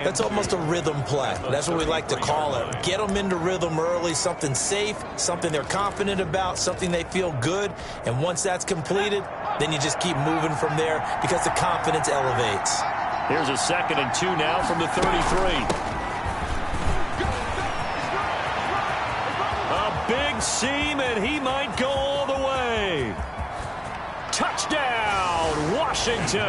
That's almost a rhythm play. That's what we like to call it. Get them into rhythm early, something safe, something they're confident about, something they feel good. And once that's completed, then you just keep moving from there because the confidence elevates. Here's a 2nd and 2 now from the 33. A big seam, and he might go all the way. Touchdown, Washington.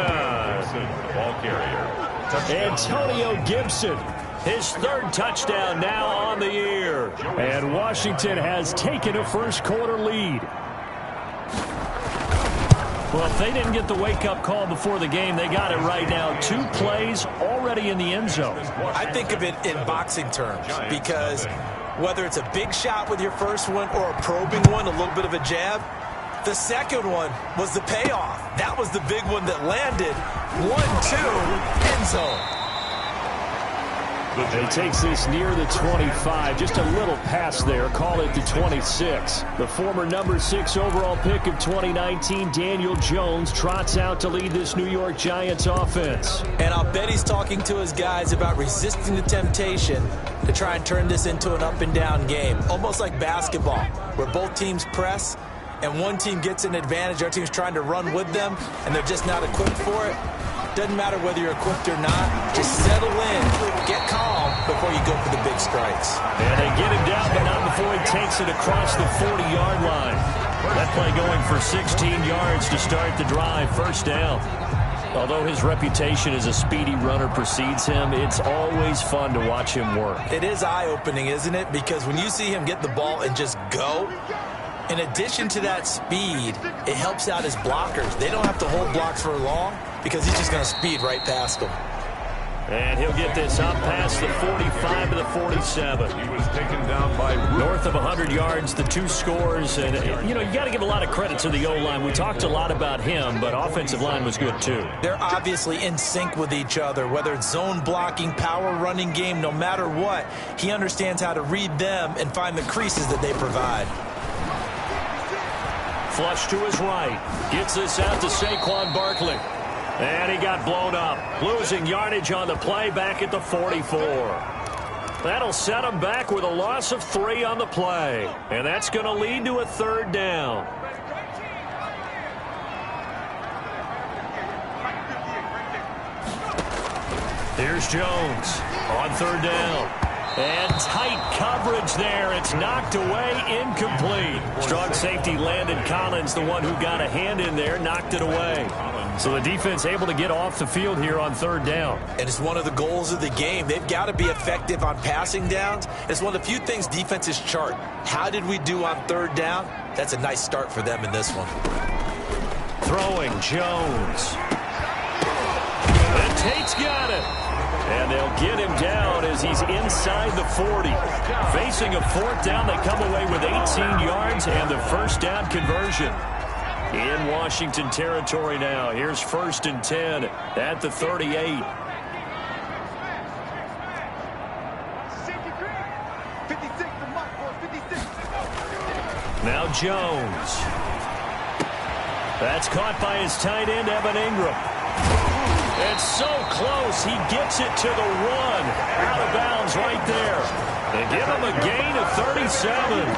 Ball carrier. Antonio Gibson, his 3rd touchdown now on the year. And Washington has taken a first-quarter lead. Well, if they didn't get the wake-up call before the game, they got it right now. 2 plays already in the end zone. I think of it in boxing terms because whether it's a big shot with your first one or a probing one, a little bit of a jab, the second one was the payoff. That was the big one that landed. 1-2, end zone. He takes this near the 25, just a little pass there, call it the 26. The former number 6 overall pick of 2019, Daniel Jones, trots out to lead this New York Giants offense. And I'll bet he's talking to his guys about resisting the temptation to try and turn this into an up-and-down game, almost like basketball, where both teams press, and one team gets an advantage, our team's trying to run with them, and they're just not equipped for it. Doesn't matter whether you're equipped or not. Just settle in, get calm before you go for the big strikes. And they get him down, but not before he takes it across the 40-yard line. That play going for 16 yards to start the drive, first down. Although his reputation as a speedy runner precedes him, it's always fun to watch him work. It is eye-opening, isn't it? Because when you see him get the ball and just go, in addition to that speed, it helps out his blockers. They don't have to hold blocks for long because he's just going to speed right past them. And he'll get this up past the 45 to the 47. He was taken down by north of 100 yards, the 2 scores. And, you know, you got to give a lot of credit to the O-line. We talked a lot about him, but offensive line was good too. They're obviously in sync with each other, whether it's zone blocking, power running game, no matter what. He understands how to read them and find the creases that they provide. Flush to his right. Gets this out to Saquon Barkley. And he got blown up. Losing yardage on the play back at the 44. That'll set him back with a loss of 3 on the play. And that's going to lead to a 3rd down. Here's Jones on 3rd down. And tight coverage there. It's knocked away, incomplete. Strong safety Landon Collins, the one who got a hand in there, knocked it away. So the defense able to get off the field here on 3rd down. And it's one of the goals of the game. They've got to be effective on passing downs. It's one of the few things defenses chart. How did we do on 3rd down? That's a nice start for them in this one. Throwing Jones. And Tate's got it. And they'll get him down as he's inside the 40. Facing a 4th down, they come away with 18 yards and the first down conversion. In Washington territory now. Here's 1st and 10 at the 38. Now Jones. That's caught by his tight end, Evan Ingram. It's so close. He gets it to the 1. Out of bounds right there. They give him a gain of 37.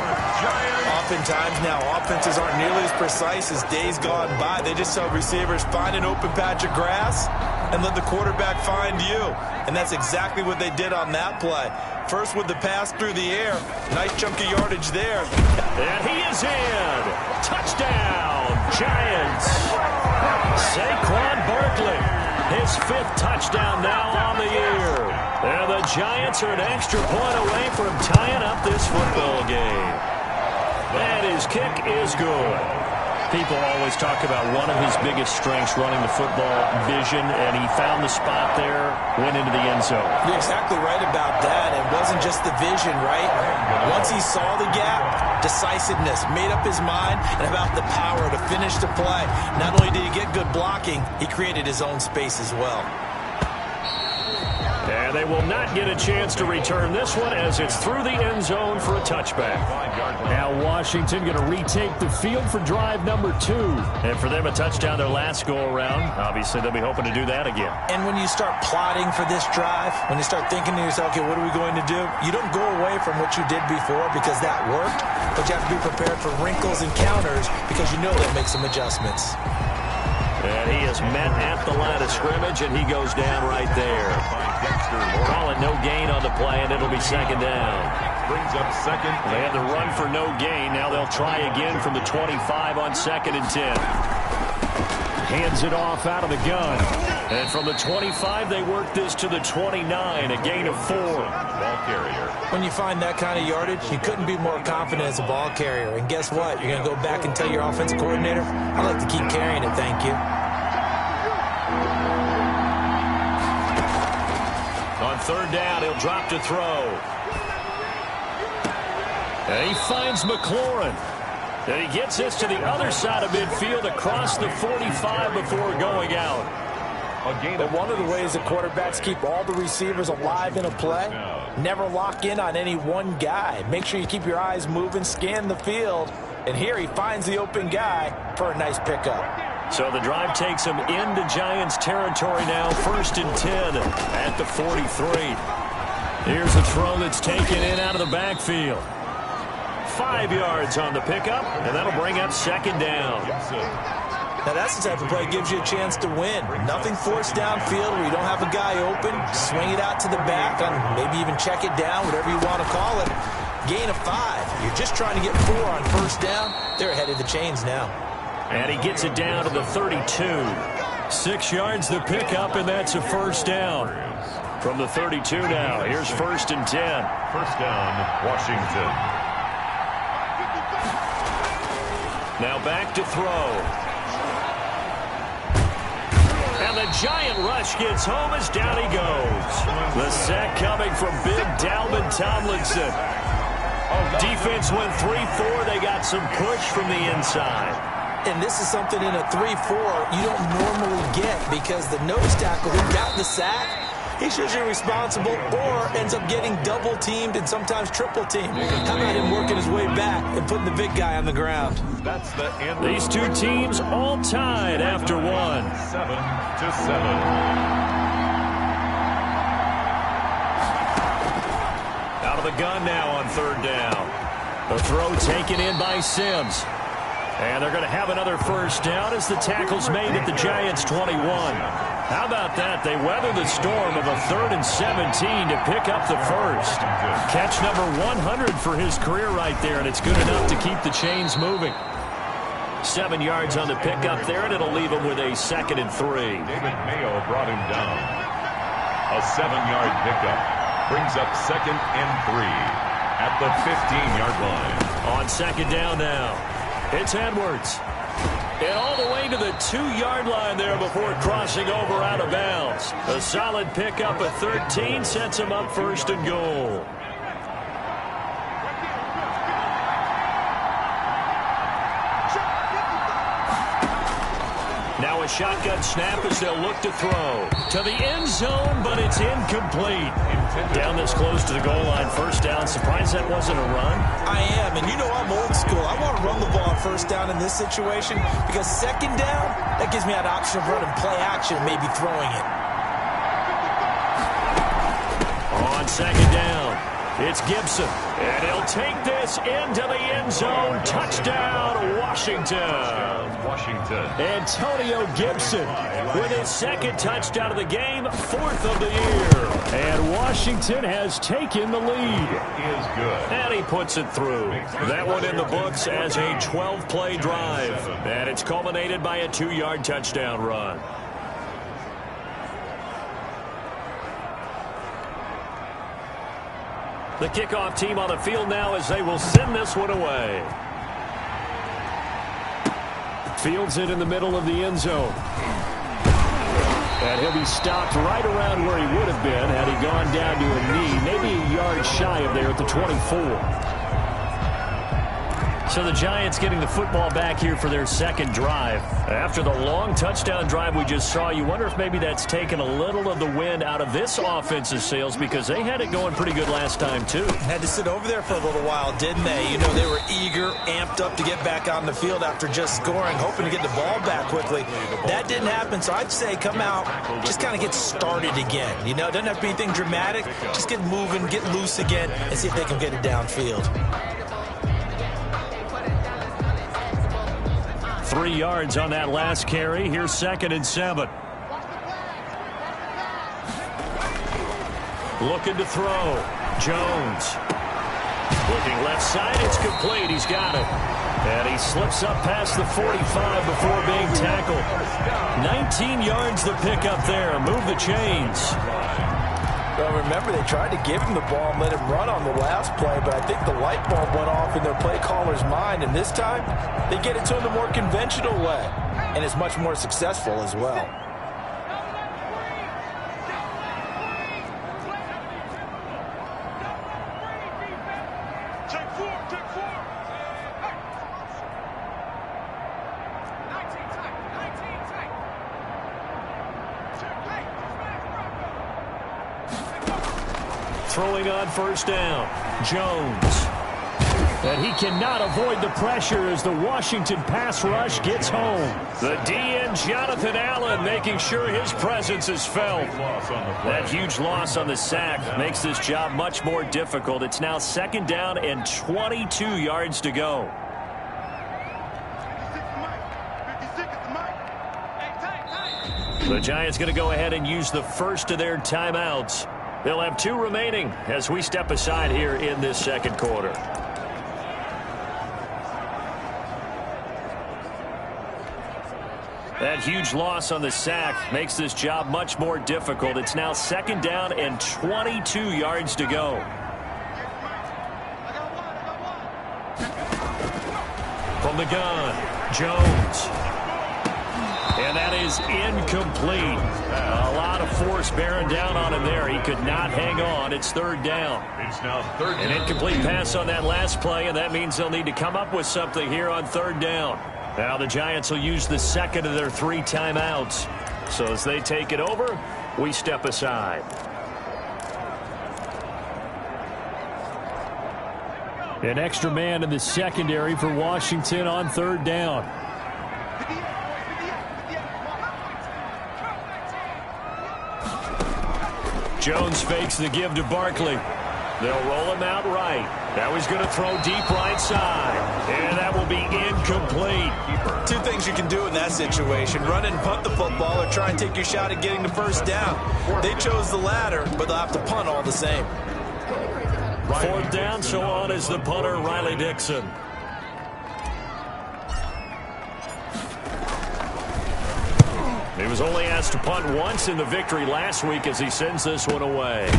Oftentimes now, offenses aren't nearly as precise as days gone by. They just tell receivers, find an open patch of grass and let the quarterback find you. And that's exactly what they did on that play. First with the pass through the air. Nice chunk of yardage there. And he is in. Touchdown, Giants. Saquon Barkley. His 5th touchdown now on the year. And the Giants are an extra point away from tying up this football game. And his kick is good. People always talk about one of his biggest strengths running the football, vision, and he found the spot there, went into the end zone. You're exactly right about that. It wasn't just the vision, right? Once he saw the gap, decisiveness, made up his mind, and about the power to finish the play. Not only did he get good blocking, he created his own space as well. And And they will not get a chance to return this one as it's through the end zone for a touchback. Now Washington going to retake the field for drive number 2. And for them, a touchdown their last go-around. Obviously, they'll be hoping to do that again. And when you start plotting for this drive, when you start thinking to yourself, okay, what are we going to do? You don't go away from what you did before because that worked, but you have to be prepared for wrinkles and counters because you know they'll make some adjustments. And he is met at the line of scrimmage, and he goes down right there. Call it no gain on the play, and it'll be second down. Brings up second. They had to run for no gain. Now they'll try again from the 25 on 2nd and 10. Hands it off out of the gun. And from the 25, they work this to the 29, a gain of 4. Ball carrier. When you find that kind of yardage, you couldn't be more confident as a ball carrier. And guess what? You're going to go back and tell your offensive coordinator, I'd like to keep carrying it, thank you. On 3rd down, he'll drop to throw. And he finds McLaurin. And he gets this to the other side of midfield across the 45 before going out. But one of the ways that quarterbacks keep all the receivers alive in a play, never lock in on any one guy. Make sure you keep your eyes moving, scan the field. And here he finds the open guy for a nice pickup. So the drive takes him into Giants territory now, 1st and 10 at the 43. Here's a throw that's taken in out of the backfield. 5 yards on the pickup, and that'll bring up 2nd down. Now that's the type of play that gives you a chance to win. Nothing forced downfield where you don't have a guy open. Swing it out to the back, and maybe even check it down, whatever you want to call it. Gain of 5. You're just trying to get 4 on 1st down. They're ahead of the chains now. And he gets it down to the 32. 6 yards the pickup, and that's a 1st down. From the 32 now, here's 1st and 10. 1st down, Washington. Now back to throw. And the giant rush gets home as down he goes. The sack coming from big Dalvin Tomlinson. Defense went 3-4. They got some push from the inside. And this is something in a 3-4 you don't normally get because the nose tackle who got the sack, he's usually responsible or ends up getting double-teamed and sometimes triple-teamed. How about him working his way back and putting the big guy on the ground? That's the end. These two teams all tied after 1. 7-7. Out of the gun now on 3rd down. The throw taken in by Sims. And they're going to have another 1st down as the tackle's made at the Giants' 21. How about that? They weather the storm of a 3rd and 17 to pick up the 1st. Catch number 100 for his career right there, and it's good enough to keep the chains moving. 7 yards on the pickup there, and it'll leave him with a 2nd and 3. David Mayo brought him down. A 7-yard pickup brings up 2nd and 3 at the 15-yard line. On 2nd down now, it's Edwards. And all the way to the 2-yard line there before crossing over out of bounds. A solid pickup at 13 sets him up 1st and goal. Now a shotgun snap as they'll look to throw. To the end zone, but it's incomplete. Down this close to the goal line, 1st down. Surprised that wasn't a run? I am, and you know I'm old school. I want to run the ball on 1st down in this situation because 2nd down, that gives me that option of running play action, maybe throwing it. On 2nd down, it's Gibson. And he'll take this into the end zone. Touchdown, Washington. Antonio Gibson with his 2nd touchdown of the game, 4th of the year. And Washington has taken the lead. Is good. And he puts it through. That one in the books as a 12-play drive. And it's culminated by a 2-yard touchdown run. The kickoff team on the field now as they will send this one away. Fields it in the middle of the end zone. And he'll be stopped right around where he would have been had he gone down to a knee, maybe a yard shy of there at the 24. So the Giants getting the football back here for their second drive. After the long touchdown drive we just saw, you wonder if maybe that's taken a little of the wind out of this offensive sails, because they had it going pretty good last time too. Had to sit over there for a little while, didn't they? You know, they were eager, amped up to get back on the field after just scoring, hoping to get the ball back quickly. That didn't happen, so I'd say come out, just kind of get started again. You know, it doesn't have to be anything dramatic. Just get moving, get loose again, and see if they can get it downfield. 3 yards on that last carry. Here's 2nd and 7. Looking to throw. Jones. Looking left side. It's complete. He's got it. And he slips up past the 45 before being tackled. 19 yards the pickup there. Move the chains. Well, remember, they tried to give him the ball and let him run on the last play, but I think the light bulb went off in their play caller's mind, and this time they get it to him the more conventional way, and it's much more successful as well. Throwing on first down, Jones. And he cannot avoid the pressure as the Washington pass rush gets home. The DN, Jonathan Allen, making sure his presence is felt. That huge loss on the sack makes this job much more difficult. It's now 2nd down and 22 yards to go. The Giants going to go ahead and use the first of their timeouts. They'll have 2 remaining as we step aside here in this second quarter. That huge loss on the sack makes this job much more difficult. It's now 2nd down and 22 yards to go. From the gun, Jones. And that is incomplete. A lot of force bearing down on him there. He could not hang on. It's 3rd down. It's now 3rd down. An incomplete pass on that last play, and that means they'll need to come up with something here on 3rd down. Now the Giants will use the 2nd of their 3 timeouts. So as they take it over, we step aside. An extra man in the secondary for Washington on 3rd down. Jones fakes the give to Barkley. They'll roll him out right. Now he's going to throw deep right side. And that will be incomplete. 2 things you can do in that situation. Run and punt the football or try and take your shot at getting the first down. They chose the latter, but they'll have to punt all the same. 4th down, so on is the punter, Riley Dixon. He was only asked to punt once in the victory last week as he sends this one away.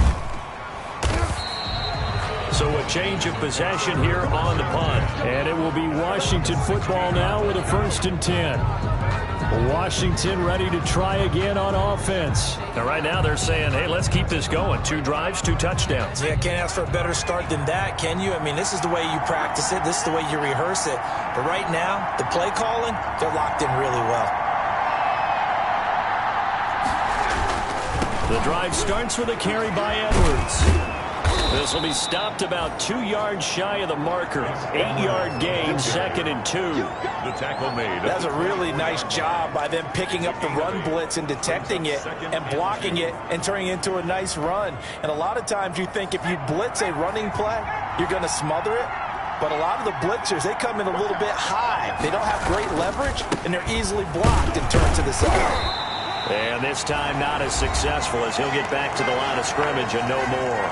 So a change of possession here on the punt. And it will be Washington football now with a 1st and 10. Washington ready to try again on offense. Now right now they're saying, hey, let's keep this going. 2 drives, 2 touchdowns. Yeah, can't ask for a better start than that, can you? I mean, this is the way you practice it. This is the way you rehearse it. But right now, the play calling, they're locked in really well. The drive starts with a carry by Edwards. This will be stopped about 2 yards shy of the marker. 8-yard gain, 2nd and 2. The tackle made. That's a really nice job by them picking up the run blitz and detecting it and blocking it and turning it into a nice run. And a lot of times you think if you blitz a running play, you're going to smother it. But a lot of the blitzers, they come in a little bit high. They don't have great leverage, and they're easily blocked and turned to the side. And this time not as successful as he'll get back to the line of scrimmage and no more.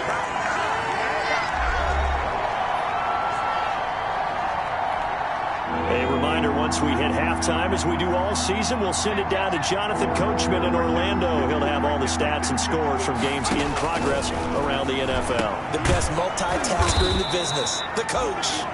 A reminder, once we hit halftime, as we do all season, we'll send it down to Jonathan Coachman in Orlando. He'll have all the stats and scores from games in progress around the NFL. The best multitasker in the business, the coach.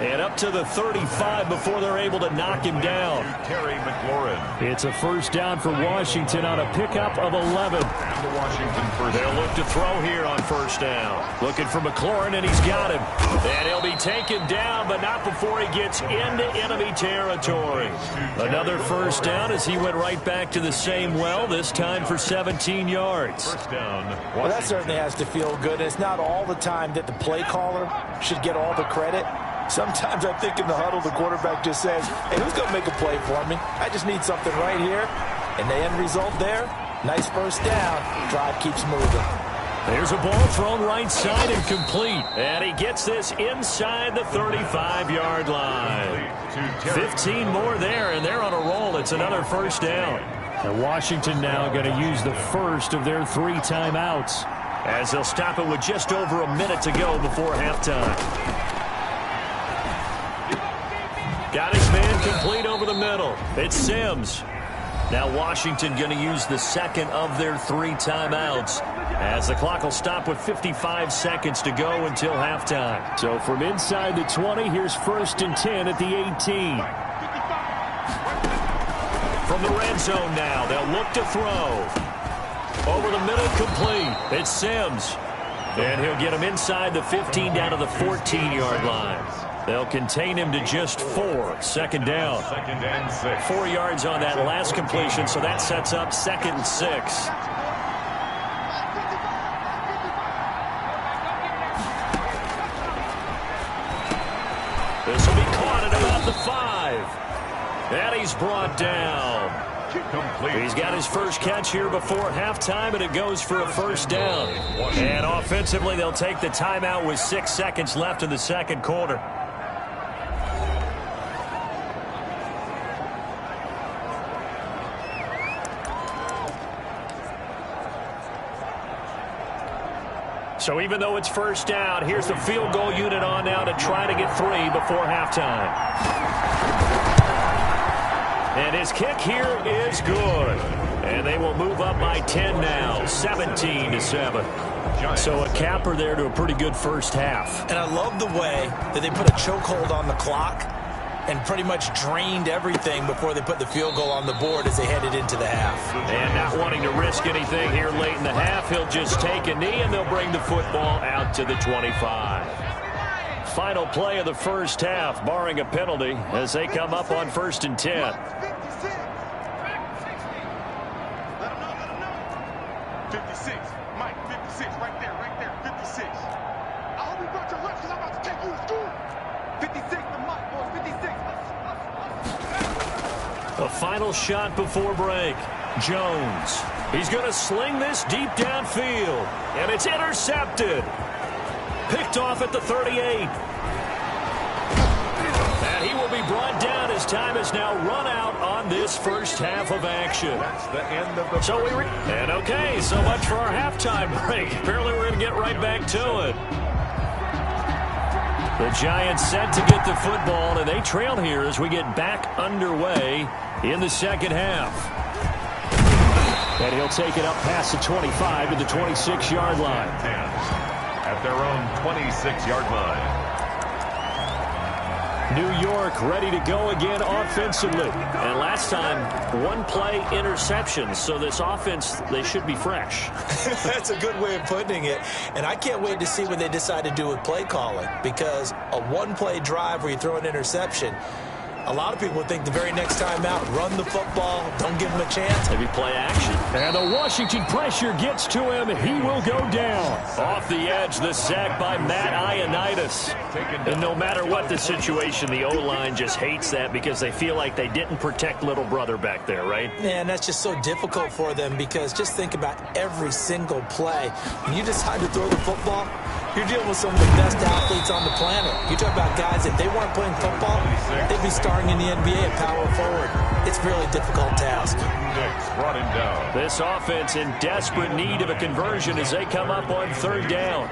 And up to the 35 before they're able to knock him down. Terry McLaurin. It's a first down for Washington on a pickup of 11. And the Washington first. They'll look to throw here on first down. Looking for McLaurin, and he's got him. And he'll be taken down, but not before he gets into enemy territory. Another first down as he went right back to the same well, this time for 17 yards. First down. Well, that certainly has to feel good. It's not all the time that the play caller should get all the credit. Sometimes I think in the huddle, the quarterback just says, hey, who's going to make a play for me? I just need something right here. And the end result there, nice first down. Drive keeps moving. There's a ball thrown right side and complete. And he gets this inside the 35-yard line. 15 more there, and they're on a roll. It's another first down. And Washington now going to use the first of their 3 timeouts, as they'll stop it with just over a minute to go before halftime. Got his man complete over the middle. It's Sims. Now Washington going to use the second of their 3 timeouts, as the clock will stop with 55 seconds to go until halftime. So from inside the 20, here's 1st and 10 at the 18. From the red zone now, they'll look to throw. Over the middle, complete. It's Sims. And he'll get him inside the 15 down to the 14-yard line. They'll contain him to just 4. Second down. 2nd and 6. 4 yards on that last completion, so that sets up 2nd and 6. This will be caught at about the 5. And he's brought down. Complete. He's got his first catch here before halftime, and it goes for a first down. And offensively, they'll take the timeout with 6 seconds left in the second quarter. So even though it's first down, here's the field goal unit on now to try to get 3 before halftime. And his kick here is good. And they will move up by 10 now, 17-7. So a capper there to a pretty good first half. And I love the way that they put a chokehold on the clock and pretty much drained everything before they put the field goal on the board as they headed into the half. And not wanting to risk anything here late in the half, he'll just take a knee, and they'll bring the football out to the 25. Final play of the first half, barring a penalty, as they come up on 1st and 10. Let him know. 56. Mike, 56. Right there. 56. I hope you brought your lunch because I'm about to take you to school. 56 to Mike, boys. 56. A final shot before break. Jones. He's going to sling this deep downfield. And it's intercepted. Picked off at the 38. And he will be brought down as time is now run out on this first half of action. That's the end of the And okay, so much for our halftime break. Apparently we're going to get right back to it. The Giants set to get the football, and they trail here as we get back underway in the second half. And he'll take it up past the 25 to the 26-yard line. At their own 26-yard line. New York ready to go again offensively. And last time, 1-play interceptions. So this offense, they should be fresh. That's a good way of putting it. And I can't wait to see what they decide to do with play calling, because a 1-play drive where you throw an interception, a lot of people think the very next time out, run the football, don't give him a chance. Maybe play action. And the Washington pressure gets to him. He will go down. Off the edge, the sack by Matt Ioannidis. And no matter what the situation, the O-line just hates that because they feel like they didn't protect little brother back there, right? Man, that's just so difficult for them, because just think about every single play. When you decide to throw the football, you're dealing with some of the best athletes on the planet. You talk about guys, if they weren't playing football, they'd be starting in the NBA at power forward. It's a really difficult task. Brought him down. This offense in desperate need of a conversion as they come up on 3rd down.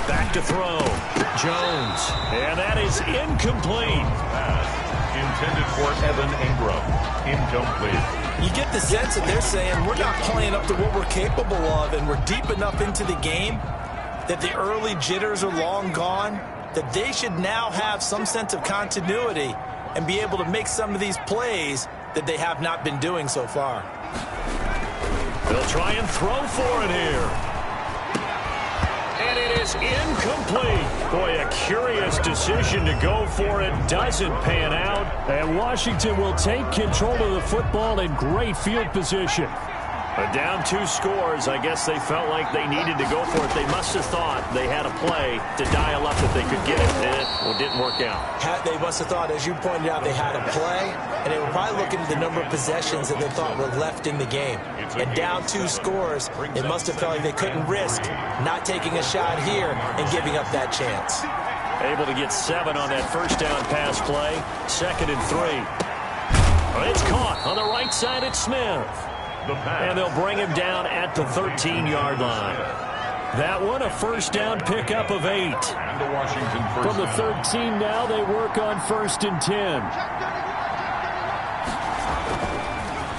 Back to throw. Jones. And that is incomplete. Pass intended for Evan Ingram. Incomplete. You get the sense that they're saying we're not playing up to what we're capable of, and we're deep enough into the game that the early jitters are long gone, that they should now have some sense of continuity and be able to make some of these plays that they have not been doing so far. They'll try and throw for it here. And it is incomplete. Boy, a curious decision to go for it. Doesn't pan out. And Washington will take control of the football in great field position. But down 2 scores, I guess they felt like they needed to go for it. They must have thought they had a play to dial up that they could get it. It didn't work out. They must have thought, as you pointed out, they had a play, and they were probably looking at the number of possessions that they thought were left in the game. And down 2 scores, they must have felt like they couldn't risk not taking a shot here and giving up that chance. Able to get 7 on that first down pass play. 2nd and 3. Well, it's caught on the right side at Smith. And they'll bring him down at the 13-yard line. That one, a first down pickup of 8. From the 13 now, they work on 1st and 10.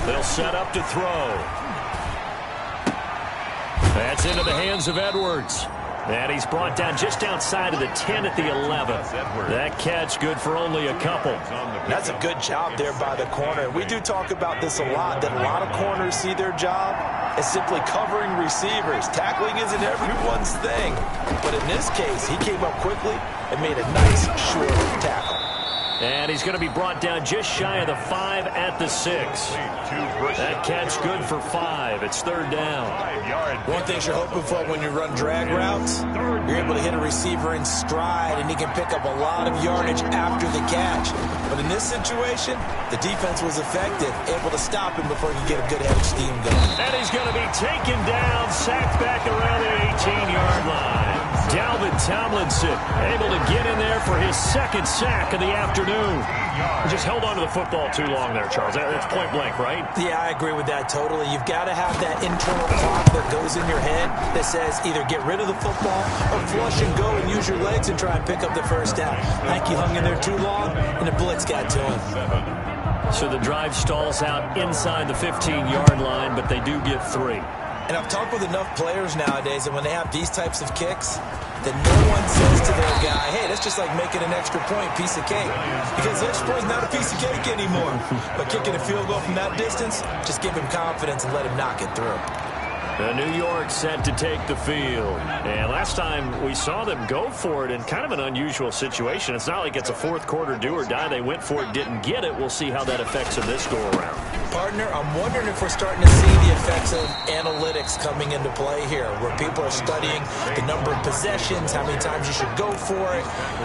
They'll set up to throw. That's into the hands of Edwards. And he's brought down just outside of the 10 at the 11. That catch good for only a couple. That's a good job there by the corner. We do talk about this a lot, that a lot of corners see their job as simply covering receivers. Tackling isn't everyone's thing. But in this case, he came up quickly and made a nice, short tackle. And he's going to be brought down just shy of the 5 at the 6. That catch good for 5. It's 3rd down. One thing you're hoping for when you run drag routes, you're able to hit a receiver in stride, and he can pick up a lot of yardage after the catch. But in this situation, the defense was effective, able to stop him before he could get a good head of steam going. And he's going to be taken down, sacked back around the 18-yard line. Dalvin Tomlinson able to get in there for his 2nd sack of the afternoon. He just held on to the football too long there, Charles. That's point blank, right? Yeah, I agree with that totally. You've got to have that internal clock that goes in your head that says either get rid of the football or flush and go and use your legs and try and pick up the first down. I think he hung in there too long, and the blitz got to him. So the drive stalls out inside the 15-yard line, but they do get 3. And I've talked with enough players nowadays that when they have these types of kicks, that no one says to their guy, hey, that's just like making an extra point, piece of cake. Because the extra point is not a piece of cake anymore. But kicking a field goal from that distance, just give him confidence and let him knock it through. New York set to take the field. And last time we saw them go for it in kind of an unusual situation. It's not like it's a 4th quarter do or die. They went for it, didn't get it. We'll see how that affects them this go-around. Partner, I'm wondering if we're starting to see the effects of analytics coming into play here, where people are studying the number of possessions, how many times you should go for it,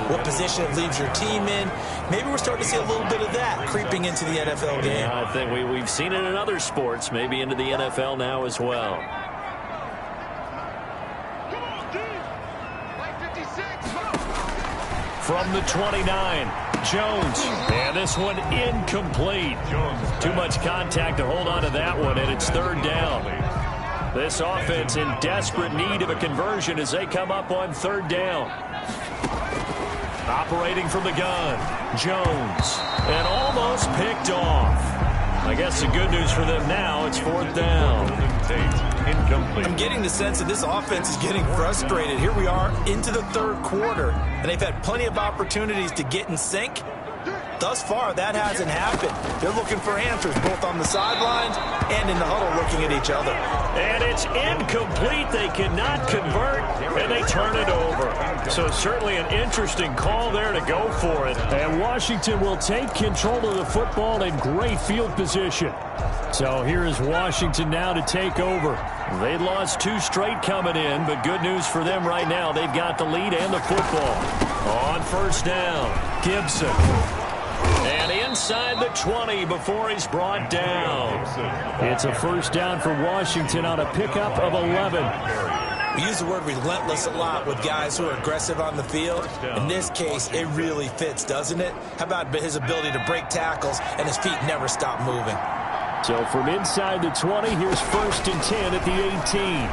what position it leaves your team in. Maybe we're starting to see a little bit of that creeping into the NFL game. Yeah, I think we've seen it in other sports, maybe into the NFL now as well. From the 29, Jones. And this one incomplete. Too much contact to hold on to that one, and it's 3rd down. This offense in desperate need of a conversion as they come up on 3rd down. Operating from the gun, Jones. And almost picked off. I guess the good news for them now, it's 4th down. I'm getting the sense that this offense is getting frustrated. Here we are into the 3rd quarter, and they've had plenty of opportunities to get in sync. Thus far, that hasn't happened. They're looking for answers both on the sidelines and in the huddle looking at each other. And it's incomplete. They cannot convert, and they turn it over. So certainly an interesting call there to go for it. And Washington will take control of the football in great field position. So here is Washington now to take over. They lost 2 straight coming in, but good news for them right now. They've got the lead and the football. On 1st down, Gibson. And inside the 20 before he's brought down. It's a 1st down for Washington on a pickup of 11. We use the word relentless a lot with guys who are aggressive on the field. In this case, it really fits, doesn't it? How about his ability to break tackles and his feet never stop moving? So from inside the 20, here's 1st and 10 at the 18.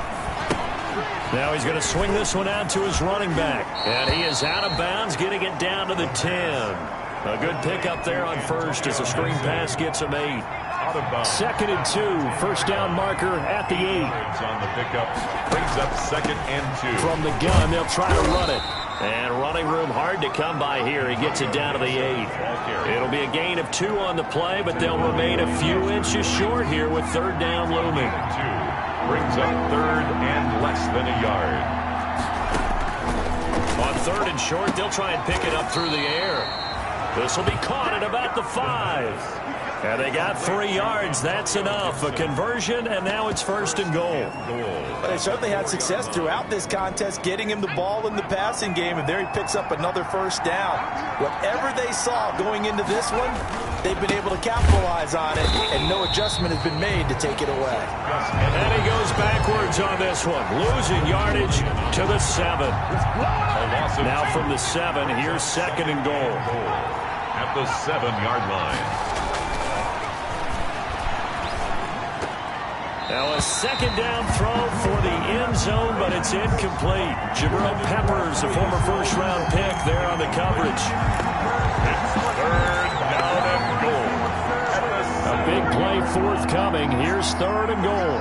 Now he's going to swing this one out to his running back. And he is out of bounds, getting it down to the 10. A good pickup there on 1st as the screen pass gets him 8. out of bounds. 2nd and 2. First down marker at the 8. On the pickup, brings up 2nd and 2. From the gun, they'll try to run it. And running room hard to come by here. He gets it down to the 8. It'll be a gain of 2 on the play, but they'll remain a few inches short here with 3rd down looming. 2 brings up 3rd and less than a yard. On 3rd and short, they'll try and pick it up through the air. This will be caught at about the 5. And they got 3 yards. That's enough. A conversion, and now it's 1st and goal. But they certainly had success throughout this contest, getting him the ball in the passing game, and there he picks up another 1st down. Whatever they saw going into this one, they've been able to capitalize on it, and no adjustment has been made to take it away. And he goes backwards on this one, losing yardage to the 7. Now from the 7, here's 2nd and goal. At the 7-yard line. Now a 2nd down throw for the end zone, but it's incomplete. Jabril Peppers, a former first-round pick, there on the coverage. It's 3rd down and goal. A big play forthcoming. Here's 3rd and goal.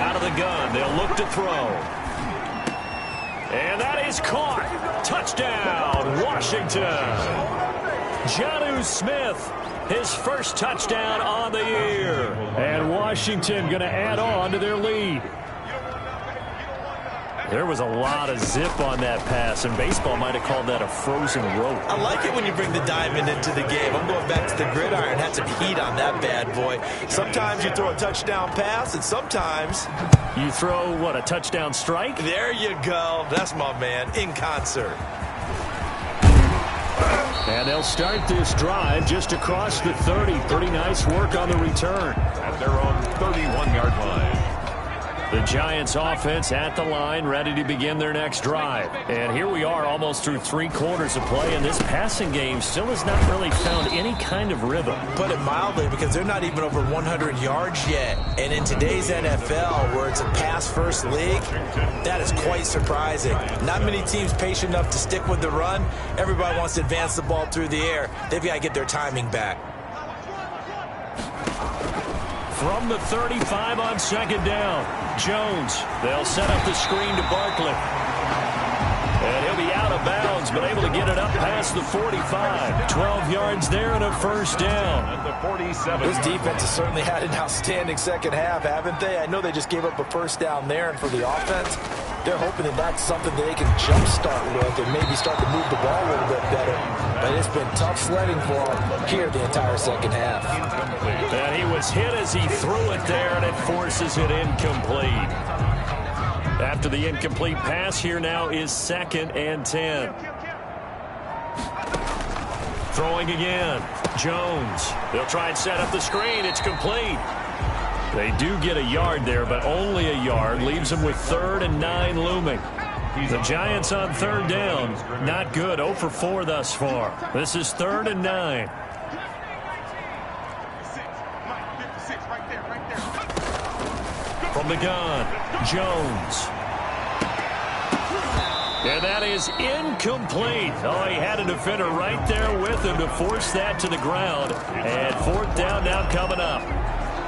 Out of the gun, they'll look to throw. And that is caught. Touchdown, Washington. Jonnu Smith, his first touchdown on the year. And Washington going to add on to their lead. There was a lot of zip on that pass, and baseball might have called that a frozen rope. I like it when you bring the diamond into the game. I'm going back to the gridiron. Had some heat on that bad boy. Sometimes you throw a touchdown pass, and sometimes you throw, what, a touchdown strike? There you go. That's my man, in concert. And they'll start this drive just across the 30. Pretty nice work on the return. At their own 31-yard line. The Giants offense at the line, ready to begin their next drive. And here we are almost through 3 quarters of play, and this passing game still has not really found any kind of rhythm. Put it mildly, because they're not even over 100 yards yet. And in today's NFL, where it's a pass-first league, that is quite surprising. Not many teams patient enough to stick with the run. Everybody wants to advance the ball through the air. They've got to get their timing back. From the 35 on 2nd down, Jones. They'll set up the screen to Barkley. And he'll be out of bounds, but able to get it up past the 45. 12 yards there and a 1st down. At the 47. This defense has certainly had an outstanding second half, haven't they? I know they just gave up a 1st down there, and for the offense, they're hoping that that's something that they can jumpstart with and maybe start to move the ball a little bit better. But it's been tough sledding for them here the entire second half. And he was hit as he threw it there, and it forces it incomplete. After the incomplete pass, here now is 2nd and 10. Throwing again. Jones. They'll try and set up the screen. It's complete. They do get a yard there, but only a yard. Leaves them with 3rd and 9 looming. The Giants on 3rd down. Not good. 0 for 4 thus far. This is 3rd and 9. From the gun, Jones. And that is incomplete. Oh, he had a defender right there with him to force that to the ground. And 4th down now coming up.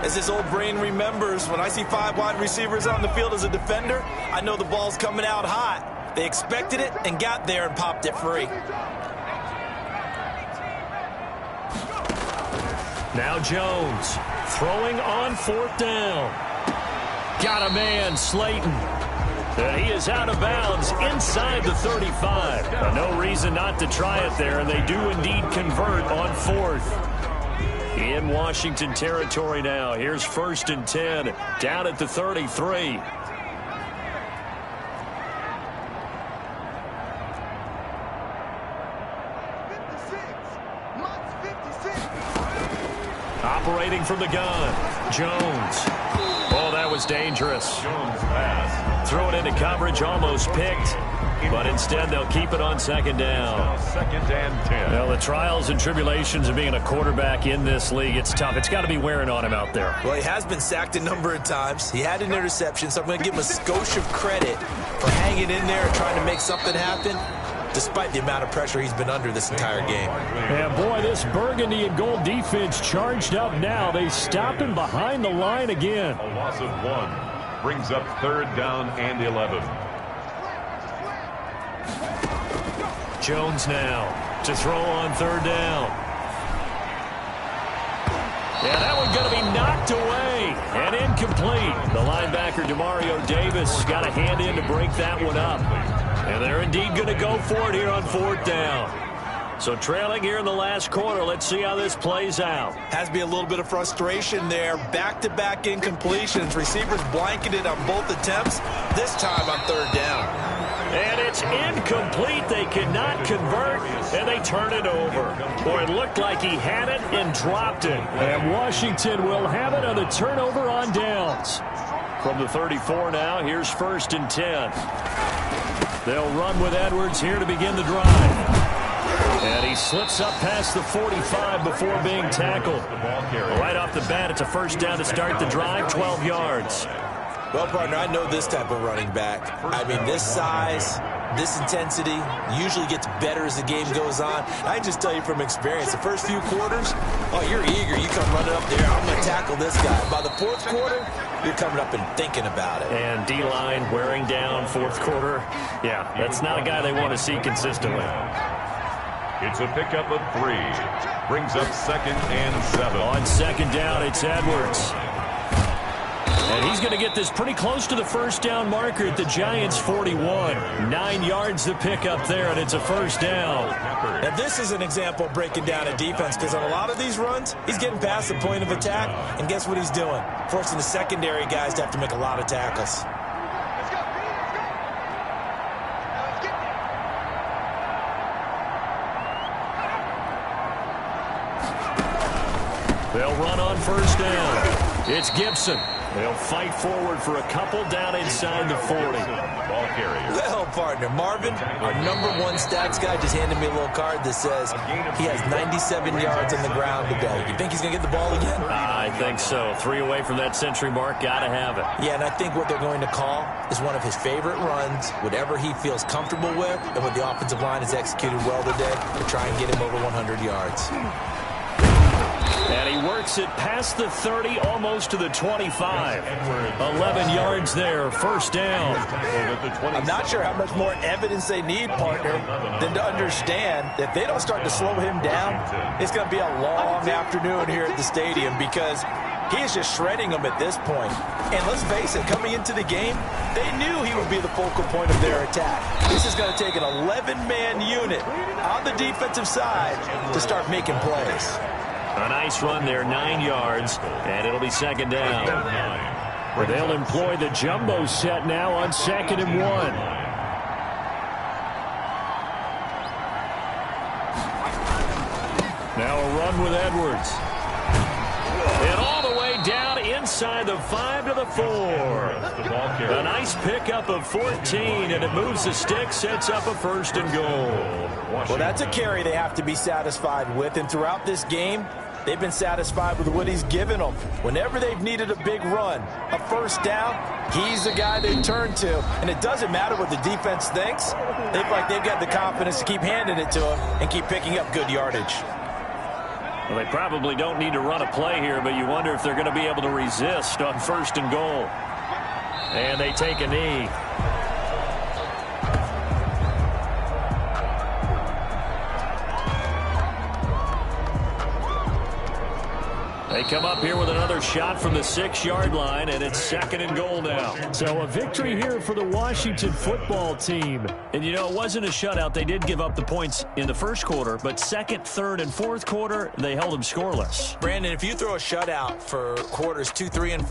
As his old brain remembers, when I see 5 wide receivers on the field as a defender, I know the ball's coming out hot. They expected it and got there and popped it free. Now Jones throwing on 4th down. Got a man, Slayton. And he is out of bounds inside the 35. No reason not to try it there, and they do indeed convert on 4th. In Washington territory now. Here's 1st and 10, down at the 33. Operating from the gun, Jones. Oh, that was dangerous. Jones pass. Throw it into coverage, almost picked. But instead, they'll keep it on 2nd down. 2nd and 10. Well, the trials and tribulations of being a quarterback in this league, it's tough. It's got to be wearing on him out there. Well, he has been sacked a number of times. He had an interception, so I'm going to give him a skosh of credit for hanging in there and trying to make something happen. despite the amount of pressure he's been under this entire game. And boy, this burgundy and gold defense charged up now. They stop him behind the line again. A loss of 1 brings up 3rd down and 11. Jones now to throw on 3rd down. Yeah, that one's going to be knocked away and incomplete. The linebacker, Demario Davis, got a hand in to break that one up. And they're indeed going to go for it here on 4th down. So trailing here in the last quarter. Let's see how this plays out. Has to be a little bit of frustration there. Back-to-back incompletions. Receivers blanketed on both attempts, this time on 3rd down. And it's incomplete. They cannot convert, and they turn it over. Boy, it looked like he had it and dropped it. And Washington will have it on the turnover on downs. From the 34 now, here's 1st and 10. They'll run with Edwards here to begin the drive. And he slips up past the 45 before being tackled. Right off the bat, it's a 1st down to start the drive, 12 yards. Well, partner, I know this type of running back. I mean, this size, this intensity usually gets better as the game goes on. I can just tell you from experience, the first few quarters, oh, you're eager. You come running up there, I'm going to tackle this guy. By the 4th quarter, you're coming up and thinking about it. And D-line wearing down 4th quarter. Yeah, that's not a guy they want to see consistently. It's a pickup of 3. Brings up 2nd and 7. On 2nd down, it's Edwards. And he's going to get this pretty close to the 1st down marker at the Giants' 41. 9 yards to pick up there, and it's a 1st down. Now, this is an example of breaking down a defense, because on a lot of these runs, he's getting past the point of attack, and guess what he's doing? Forcing the secondary guys to have to make a lot of tackles. They'll run on 1st down. It's Gibson. They'll fight forward for a couple down inside the 40. Ball carrier. Well, partner, Marvin, our #1 stats guy, just handed me a little card that says he has 97 yards on the ground today. You think he's going to get the ball again? I think so. 3 away from that century mark. Got to have it. Yeah, and I think what they're going to call is one of his favorite runs, whatever he feels comfortable with, and what the offensive line has executed well today, to try and get him over 100 yards. And he works it past the 30, almost to the 25. 11 yards there, 1st down. I'm not sure how much more evidence they need, partner, than to understand that if they don't start to slow him down, it's going to be a long afternoon here at the stadium, because he is just shredding them at this point. And let's face it, coming into the game, they knew he would be the focal point of their attack. This is going to take an 11-man unit on the defensive side to start making plays. A nice run there, 9 yards, and it'll be 2nd down. They'll employ the jumbo set now on 2nd and 1. Now a run with Edwards. And all the way down inside the 5 to the 4. A nice pickup of 14, and it moves the stick, sets up a 1st and goal. Well, that's a carry they have to be satisfied with, and throughout this game, they've been satisfied with what he's given them. Whenever they've needed a big run, a 1st down, he's the guy they turn to. And it doesn't matter what the defense thinks. They feel like they've got the confidence to keep handing it to him and keep picking up good yardage. Well, they probably don't need to run a play here, but you wonder if they're going to be able to resist on 1st and goal. And they take a knee. They come up here with another shot from the 6-yard line, and it's 2nd and goal now. So a victory here for the Washington football team. And, you know, it wasn't a shutout. They did give up the points in the 1st quarter, but 2nd, 3rd, and 4th quarter, they held them scoreless. Brandon, if you throw a shutout for quarters 2, 3, and 4,